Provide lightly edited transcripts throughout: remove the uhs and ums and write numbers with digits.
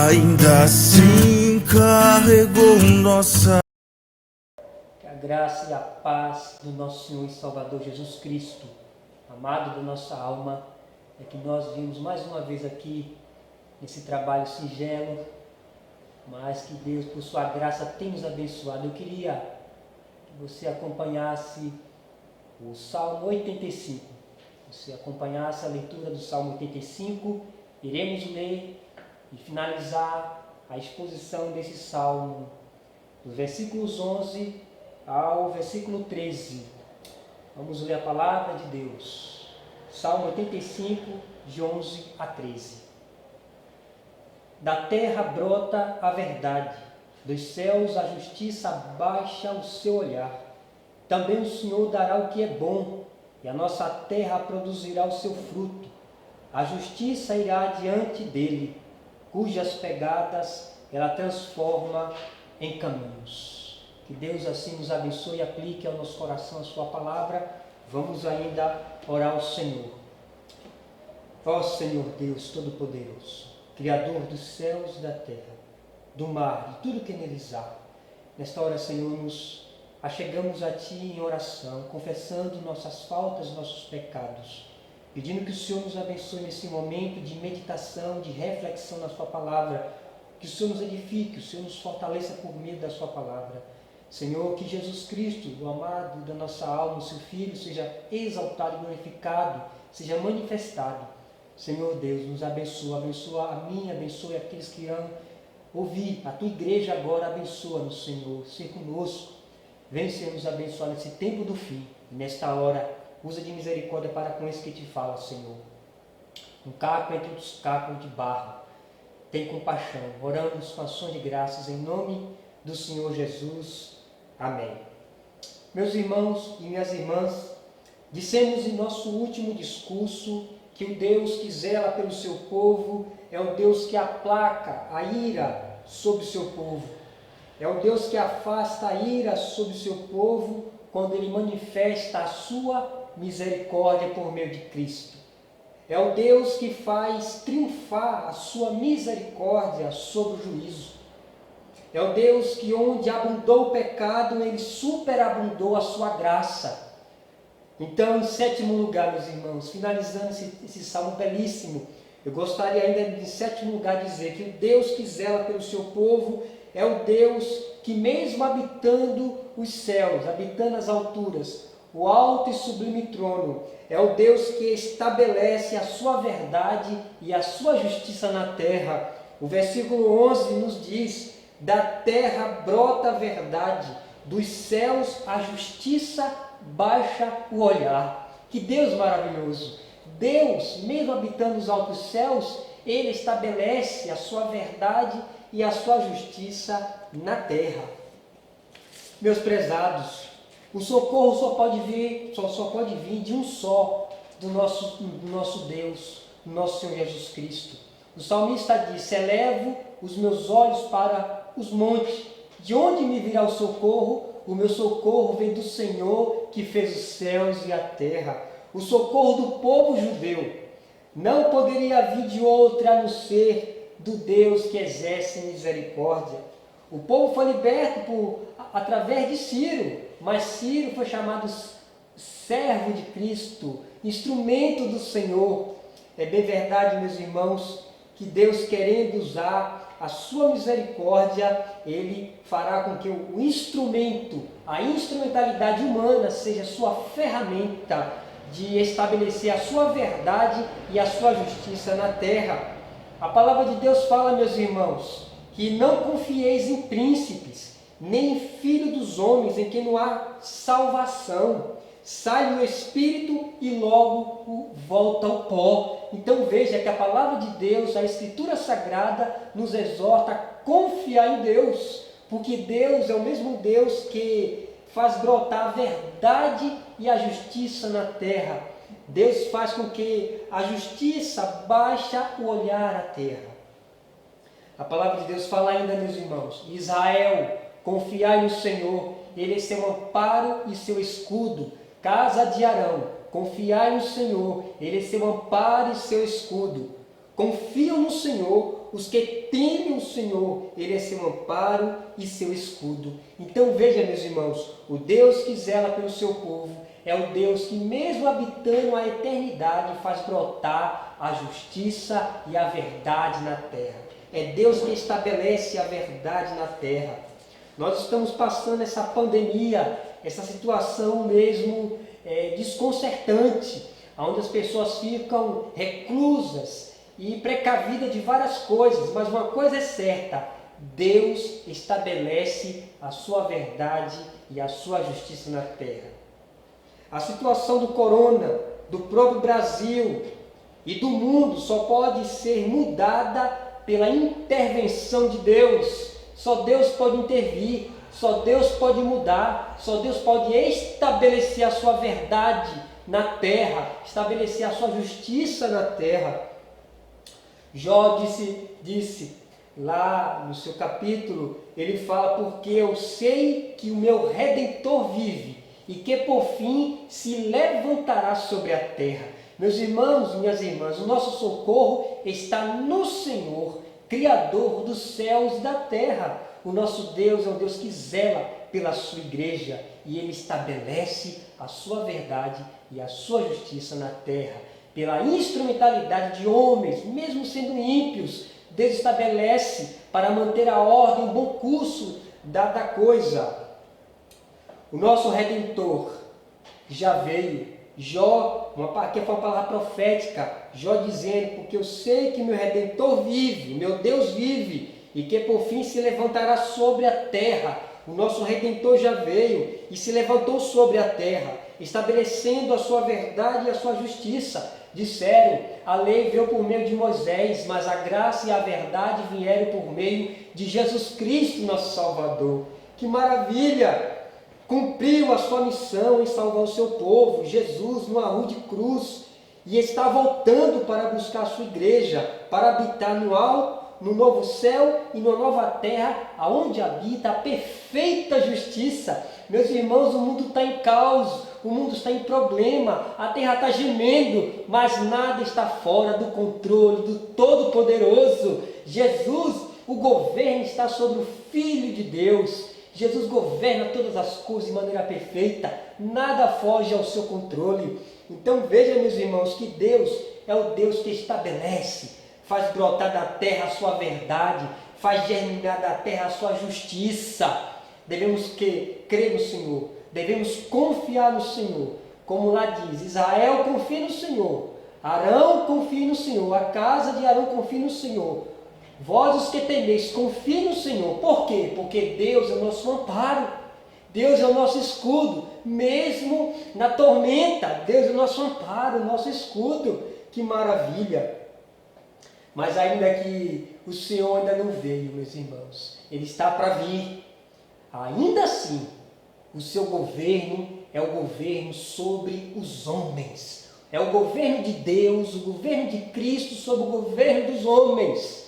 ainda assim carregou nossa. Que a graça e a paz do nosso Senhor e Salvador Jesus Cristo, amado da nossa alma, é que nós vimos mais uma vez aqui nesse trabalho singelo, mas que Deus, por sua graça, tem nos abençoado. Eu queria que você acompanhasse o Salmo 85. Você acompanhasse a leitura do Salmo 85, iremos ler e finalizar a exposição desse Salmo, dos versículos 11 ao versículo 13. Vamos ler a palavra de Deus. Salmo 85, de 11 a 13. Da terra brota a verdade, dos céus a justiça baixa o seu olhar. Também o Senhor dará o que é bom, e a nossa terra produzirá o seu fruto. A justiça irá adiante dele, cujas pegadas ela transforma em caminhos. Que Deus assim nos abençoe e aplique ao nosso coração a sua palavra. Vamos ainda orar ao Senhor. Ó Senhor Deus Todo-Poderoso, Criador dos céus e da terra, do mar e tudo que neles há, nesta hora, Senhor, nos achegamos a Ti em oração, confessando nossas faltas, nossos pecados, pedindo que o Senhor nos abençoe nesse momento de meditação, de reflexão na Sua palavra, que o Senhor nos edifique, que o Senhor nos fortaleça por meio da Sua palavra. Senhor, que Jesus Cristo, o amado da nossa alma, o Seu Filho, seja exaltado e glorificado, seja manifestado. Senhor Deus, nos abençoa, abençoa a mim, abençoe aqueles que amam ouvir. A Tua igreja agora abençoa-nos, Senhor, ser conosco. Vem, Senhor, nos abençoar nesse tempo do fim. E nesta hora, usa de misericórdia para com esse que te fala, Senhor. Um caco entre os cacos de barro. Tem compaixão. Oramos com ações de graças em nome do Senhor Jesus. Amém. Meus irmãos e minhas irmãs, dissemos em nosso último discurso que o Deus que zela pelo seu povo é o Deus que aplaca a ira sobre o seu povo. É o Deus que afasta a ira sobre o seu povo quando Ele manifesta a sua misericórdia por meio de Cristo. É o Deus que faz triunfar a sua misericórdia sobre o juízo. É o Deus que onde abundou o pecado, Ele superabundou a sua graça. Então, em sétimo lugar, meus irmãos, finalizando esse salmo belíssimo, eu gostaria ainda, em sétimo lugar, dizer que o Deus que zela pelo seu povo é o Deus que, mesmo habitando os céus, habitando as alturas, o alto e sublime trono, é o Deus que estabelece a sua verdade e a sua justiça na terra. O versículo 11 nos diz: da terra brota a verdade, dos céus a justiça baixa o olhar. Que Deus maravilhoso! Deus, mesmo habitando os altos céus, Ele estabelece a sua verdade e a sua justiça na terra. Meus prezados, o socorro só pode vir de um só, do nosso Deus, do nosso Senhor Jesus Cristo. O salmista disse: elevo os meus olhos para os montes, de onde me virá o socorro? O meu socorro vem do Senhor que fez os céus e a terra. O socorro do povo judeu não poderia vir de outro a não ser do Deus que exerce misericórdia. O povo foi liberto através de Ciro, mas Ciro foi chamado servo de Cristo, instrumento do Senhor. É bem verdade, meus irmãos, que Deus, querendo usar a sua misericórdia, Ele fará com que o instrumento, a instrumentalidade humana seja sua ferramenta de estabelecer a sua verdade e a sua justiça na terra. A palavra de Deus fala, meus irmãos, que não confieis em príncipes, nem em filho dos homens, em quem não há salvação. Sai o Espírito e logo volta ao pó. Então veja que a palavra de Deus, a Escritura Sagrada, nos exorta a confiar em Deus, porque Deus é o mesmo Deus que faz brotar a verdade e a justiça na terra. Deus faz com que a justiça baixe o olhar à terra. A palavra de Deus fala ainda, meus irmãos: Israel, confiai no Senhor, Ele é seu amparo e seu escudo. Casa de Arão, confiai no Senhor, Ele é seu amparo e seu escudo. Confiam no Senhor os que temem o Senhor, Ele é seu amparo e seu escudo. Então veja, meus irmãos, o Deus que zela pelo seu povo é o Deus que, mesmo habitando a eternidade, faz brotar a justiça e a verdade na terra. É Deus que estabelece a verdade na terra. Nós estamos passando essa pandemia, essa situação mesmo desconcertante, onde as pessoas ficam reclusas e precavidas de várias coisas, mas uma coisa é certa: Deus estabelece a sua verdade e a sua justiça na terra. A situação do corona, do próprio Brasil e do mundo só pode ser mudada pela intervenção de Deus. Só Deus pode intervir, só Deus pode mudar, só Deus pode estabelecer a sua verdade na terra, estabelecer a sua justiça na terra. Jó disse lá no seu capítulo, ele fala: porque eu sei que o meu Redentor vive e que por fim se levantará sobre a terra. Meus irmãos, minhas irmãs, o nosso socorro está no Senhor, Criador dos céus e da terra. O nosso Deus é um Deus que zela pela sua igreja e Ele estabelece a sua verdade e a sua justiça na terra. Pela instrumentalidade de homens, mesmo sendo ímpios, Deus estabelece para manter a ordem, o bom curso da coisa. O nosso Redentor já veio. Jó, aqui foi uma palavra profética, Jó dizendo: porque eu sei que meu Redentor vive, meu Deus vive, e que por fim se levantará sobre a terra. O nosso Redentor já veio e se levantou sobre a terra, estabelecendo a sua verdade e a sua justiça. Disseram: a lei veio por meio de Moisés, mas a graça e a verdade vieram por meio de Jesus Cristo, nosso Salvador. Que maravilha! Cumpriu a sua missão em salvar o seu povo, Jesus, numa rude cruz, e está voltando para buscar a sua igreja, para habitar no novo céu e na nova terra, aonde habita a perfeita justiça. Meus irmãos, o mundo está em caos, o mundo está em problema, a terra está gemendo, mas nada está fora do controle do Todo-Poderoso. Jesus, o governo está sobre o Filho de Deus. Jesus governa todas as coisas de maneira perfeita, nada foge ao seu controle. Então veja, meus irmãos, que Deus é o Deus que estabelece, faz brotar da terra a sua verdade, faz germinar da terra a sua justiça. Devemos crer no Senhor, devemos confiar no Senhor. Como lá diz, Israel confia no Senhor, Arão confia no Senhor, a casa de Arão confia no Senhor. Vós os que temeis, confie no Senhor. Por quê? Porque Deus é o nosso amparo, Deus é o nosso escudo. Mesmo na tormenta, Deus é o nosso amparo, o nosso escudo. Que maravilha! Mas ainda que o Senhor ainda não veio, meus irmãos, Ele está para vir. Ainda assim, o seu governo é o governo sobre os homens. É o governo de Deus, o governo de Cristo sobre o governo dos homens.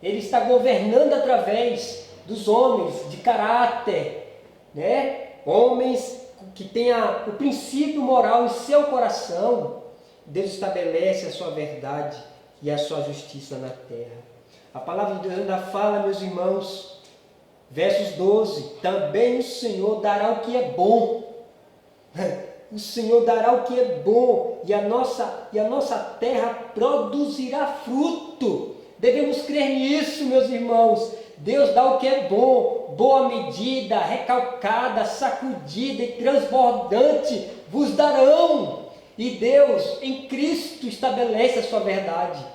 Ele está governando através dos homens de caráter, homens que tenham o princípio moral em seu coração. Deus estabelece a sua verdade e a sua justiça na terra. A palavra de Deus ainda fala, meus irmãos, versos 12: também o Senhor dará o que é bom. O Senhor dará o que é bom, e a nossa terra produzirá fruto. Devemos crer nisso, meus irmãos. Deus dá o que é bom, boa medida, recalcada, sacudida e transbordante vos darão. E Deus, em Cristo, estabelece a sua verdade.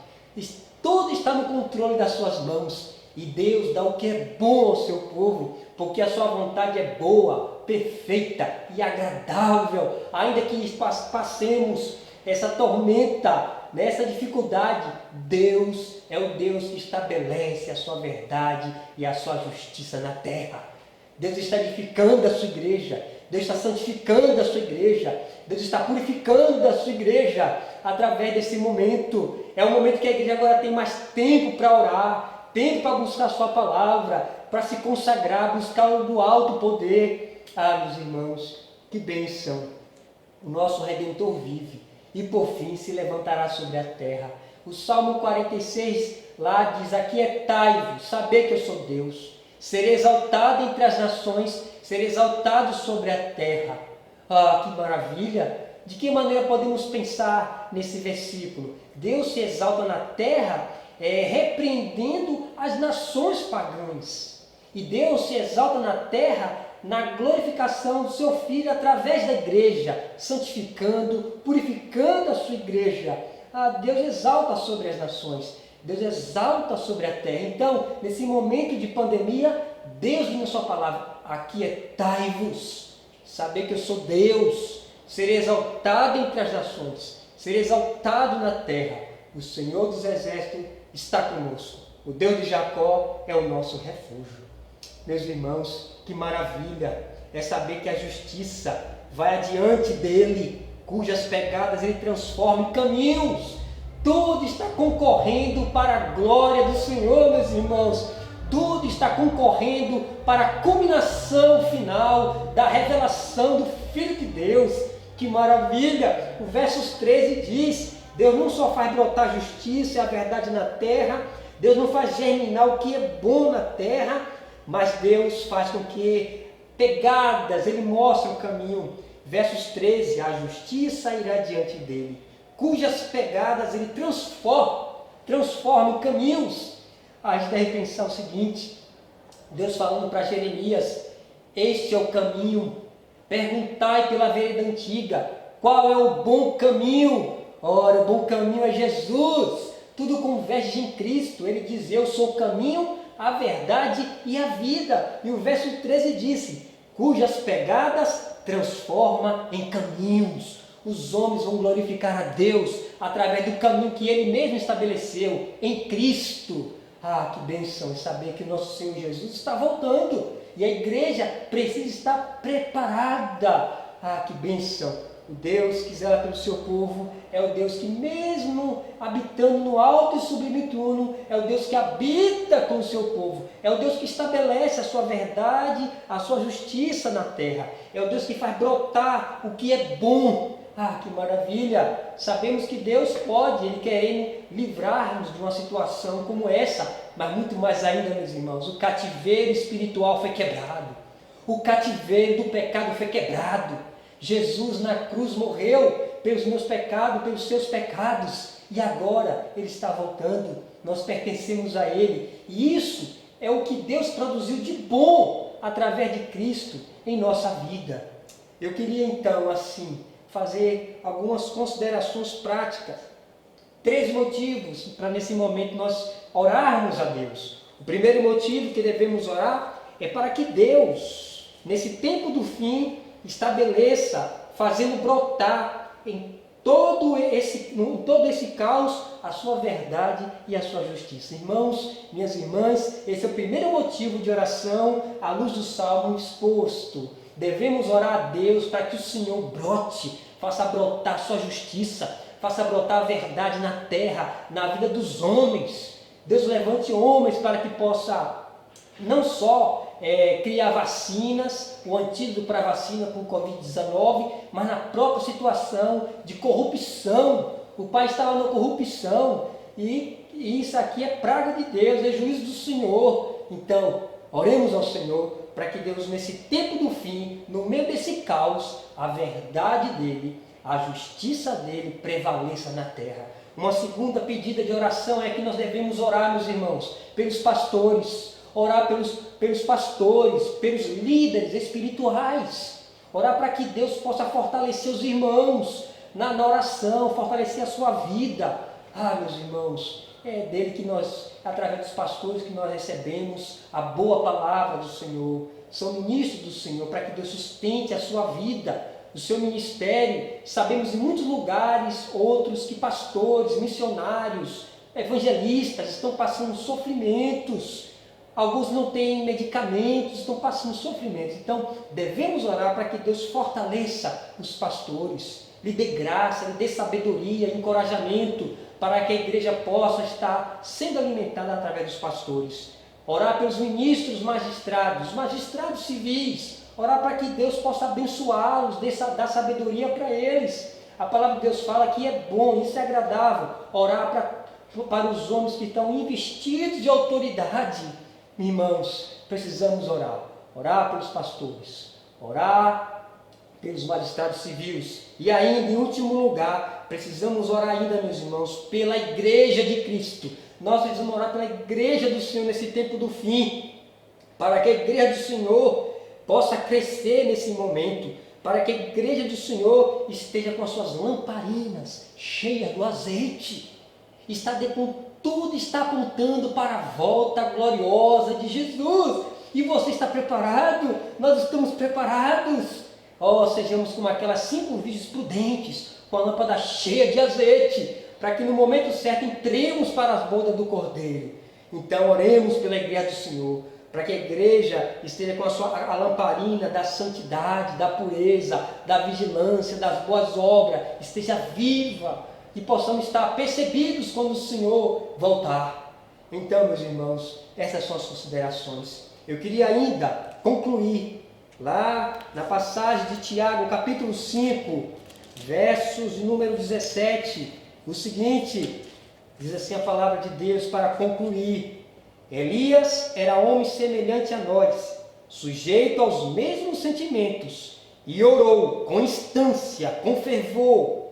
Tudo está no controle das suas mãos. E Deus dá o que é bom ao seu povo, porque a sua vontade é boa, perfeita e agradável. Ainda que passemos essa tormenta, nessa dificuldade, Deus é o Deus que estabelece a sua verdade e a sua justiça na terra. Deus está edificando a sua igreja, Deus está santificando a sua igreja, Deus está purificando a sua igreja através desse momento. É um momento que a igreja agora tem mais tempo para orar, tempo para buscar a sua palavra, para se consagrar, buscar o do alto poder. Ah, meus irmãos, que bênção! O nosso Redentor vive e por fim se levantará sobre a terra. O Salmo 46 lá diz: aquietai-vos, saber que eu sou Deus. Serei exaltado entre as nações, serei exaltado sobre a terra. Ah, que maravilha! De que maneira podemos pensar nesse versículo? Deus se exalta na terra, repreendendo as nações pagãs. E Deus se exalta na terra na glorificação do seu Filho através da igreja, santificando, purificando a sua igreja. Ah, Deus exalta sobre as nações, Deus exalta sobre a terra. Então, nesse momento de pandemia, Deus diz na sua palavra: aquietai-vos, saber que eu sou Deus, serei exaltado entre as nações, serei exaltado na terra. O Senhor dos Exércitos está conosco, o Deus de Jacó é o nosso refúgio. Meus irmãos, que maravilha é saber que a justiça vai adiante dele, cujas pegadas ele transforma em caminhos. Tudo está concorrendo para a glória do Senhor, meus irmãos. Tudo está concorrendo para a culminação final da revelação do Filho de Deus. Que maravilha! O verso 13 diz: Deus não só faz brotar a justiça e a verdade na terra, Deus não faz germinar o que é bom na terra, mas Deus faz com que pegadas, Ele mostra o caminho. Versos 13: a justiça irá diante dele, cujas pegadas Ele transforma em caminhos. A gente deve pensar o seguinte: Deus falando para Jeremias: este é o caminho, perguntai pela vereda antiga, qual é o bom caminho? Ora, o bom caminho é Jesus, tudo converge em Cristo. Ele diz: eu sou o caminho, a verdade e a vida. E o verso 13 disse: cujas pegadas transforma em caminhos. Os homens vão glorificar a Deus através do caminho que Ele mesmo estabeleceu em Cristo. Ah, que bênção saber que o nosso Senhor Jesus está voltando e a igreja precisa estar preparada. Ah, que bênção! O Deus que zela pelo seu povo é o Deus que, mesmo habitando no alto e sublime trono, é o Deus que habita com o seu povo. É o Deus que estabelece a sua verdade, a sua justiça na terra. É o Deus que faz brotar o que é bom. Ah, que maravilha! Sabemos que Deus pode, Ele quer livrar-nos de uma situação como essa, mas muito mais ainda, meus irmãos, o cativeiro espiritual foi quebrado. O cativeiro do pecado foi quebrado. Jesus na cruz morreu pelos meus pecados, pelos seus pecados, e agora Ele está voltando, nós pertencemos a Ele, e isso é o que Deus produziu de bom através de Cristo em nossa vida. Eu queria então, assim, fazer algumas considerações práticas, 3 motivos para nesse momento nós orarmos a Deus. O primeiro motivo que devemos orar é para que Deus, nesse tempo do fim, estabeleça, fazendo brotar em todo esse caos a sua verdade e a sua justiça. Irmãos, minhas irmãs, esse é o primeiro motivo de oração à luz do Salmo exposto. Devemos orar a Deus para que o Senhor brote, faça brotar a sua justiça, faça brotar a verdade na terra, na vida dos homens. Deus levante homens para que possa não só criar vacinas, o antídoto para a vacina para o Covid-19, mas na própria situação de corrupção. O país estava na corrupção e isso aqui é praga de Deus, é juízo do Senhor. Então, oremos ao Senhor para que Deus, nesse tempo do fim, no meio desse caos, a verdade dEle, a justiça dEle prevaleça na terra. Uma segunda pedida de oração é que nós devemos orar, meus irmãos, pelos pastores, orar pelos pastores, pelos líderes espirituais, orar para que Deus possa fortalecer os irmãos na oração, fortalecer a sua vida. Ah, meus irmãos, é dele que nós, através dos pastores, que nós recebemos a boa palavra do Senhor, são ministros do Senhor, para que Deus sustente a sua vida, o seu ministério. Sabemos em muitos lugares, outros, que pastores, missionários, evangelistas estão passando sofrimentos. Alguns não têm medicamentos, estão passando sofrimentos. Então, devemos orar para que Deus fortaleça os pastores, lhe dê graça, lhe dê sabedoria, encorajamento, para que a igreja possa estar sendo alimentada através dos pastores. Orar pelos ministros magistrados civis, orar para que Deus possa abençoá-los, dar sabedoria para eles. A palavra de Deus fala que é bom, isso é agradável, orar para os homens que estão investidos de autoridade. Irmãos, precisamos orar. Orar pelos pastores, orar pelos magistrados civis. E ainda, em último lugar, precisamos orar ainda, meus irmãos, pela igreja de Cristo. Nós precisamos orar pela igreja do Senhor nesse tempo do fim, para que a igreja do Senhor possa crescer nesse momento, para que a igreja do Senhor esteja com as suas lamparinas cheias do azeite. Tudo está apontando para a volta gloriosa de Jesus. E você está preparado? Nós estamos preparados. Sejamos como aquelas 5 virgens prudentes, com a lâmpada cheia de azeite, para que no momento certo entremos para as bodas do Cordeiro. Então oremos pela igreja do Senhor, para que a igreja esteja com a lamparina da santidade, da pureza, da vigilância, das boas obras, esteja viva e possamos estar percebidos quando o Senhor voltar. Então, meus irmãos, essas são as considerações. Eu queria ainda concluir lá na passagem de Tiago, capítulo 5, versos de número 17, o seguinte, diz assim a palavra de Deus para concluir: Elias era homem semelhante a nós, sujeito aos mesmos sentimentos, e orou com instância, com fervor,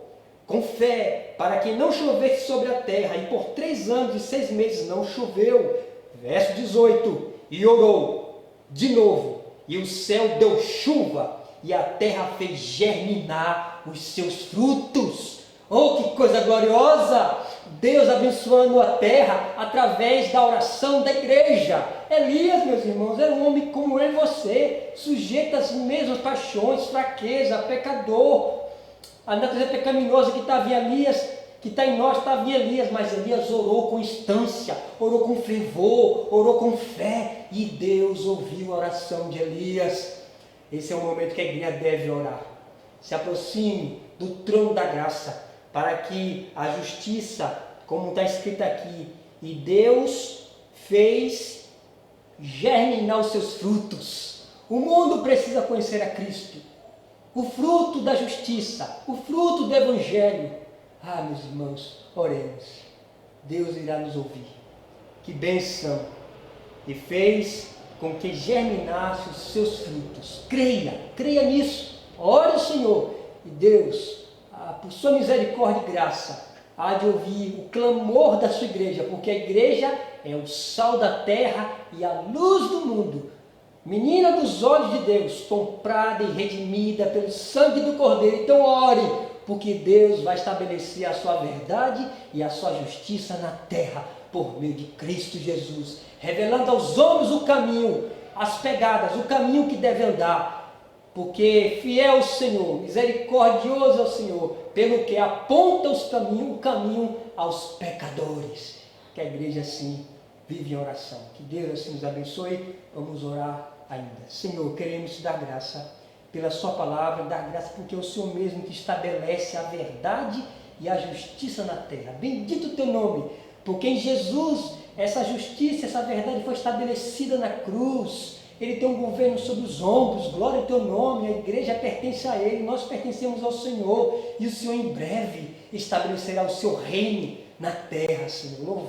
com fé, para que não chovesse sobre a terra, e por 3 anos e 6 meses não choveu. Verso 18, e orou de novo, e o céu deu chuva, e a terra fez germinar os seus frutos. Oh, que coisa gloriosa! Deus abençoando a terra através da oração da igreja. Elias, meus irmãos, era um homem como eu e você, sujeito às mesmas paixões, fraqueza, pecador. A natureza pecaminosa que estava em Elias, que está em nós, estava em Elias, mas Elias orou com instância, orou com fervor, orou com fé, e Deus ouviu a oração de Elias. Esse é o momento que a igreja deve orar. Se aproxime do trono da graça, para que a justiça, como está escrito aqui, e Deus fez germinar os seus frutos. O mundo precisa conhecer a Cristo, o fruto da justiça, o fruto do Evangelho. Meus irmãos, oremos. Deus irá nos ouvir. Que bênção! E fez com que germinasse os seus frutos. Creia nisso. Ore ao Senhor. E Deus, por sua misericórdia e graça, há de ouvir o clamor da sua igreja, porque a igreja é o sal da terra e a luz do mundo. Menina dos olhos de Deus, comprada e redimida pelo sangue do Cordeiro. Então ore, porque Deus vai estabelecer a sua verdade e a sua justiça na terra, por meio de Cristo Jesus, revelando aos homens o caminho, as pegadas, o caminho que deve andar. Porque fiel ao Senhor, misericordioso é o Senhor, pelo que aponta o caminho aos pecadores. Que a igreja assim vive em oração. Que Deus assim nos abençoe. Vamos orar ainda. Senhor, queremos te dar graça pela sua palavra, dar graça porque é o Senhor mesmo que estabelece a verdade e a justiça na terra. Bendito o teu nome, porque em Jesus essa justiça, essa verdade foi estabelecida na cruz. Ele tem um governo sobre os ombros, glória ao teu nome, a igreja pertence a Ele, nós pertencemos ao Senhor, e o Senhor em breve estabelecerá o seu reino na terra, Senhor.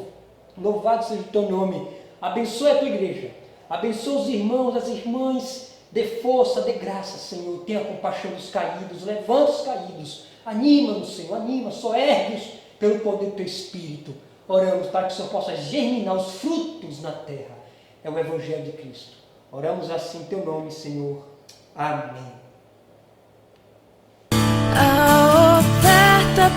Louvado seja o teu nome. Abençoe a tua igreja, abençoe os irmãos, as irmãs, dê força, dê graça, Senhor, tenha compaixão dos caídos, levanta os caídos, anima-nos, Senhor, anima, soergue-os pelo poder do teu Espírito. Oramos para que o Senhor possa germinar os frutos na terra, é o Evangelho de Cristo. Oramos assim em teu nome, Senhor. Amém. A oferta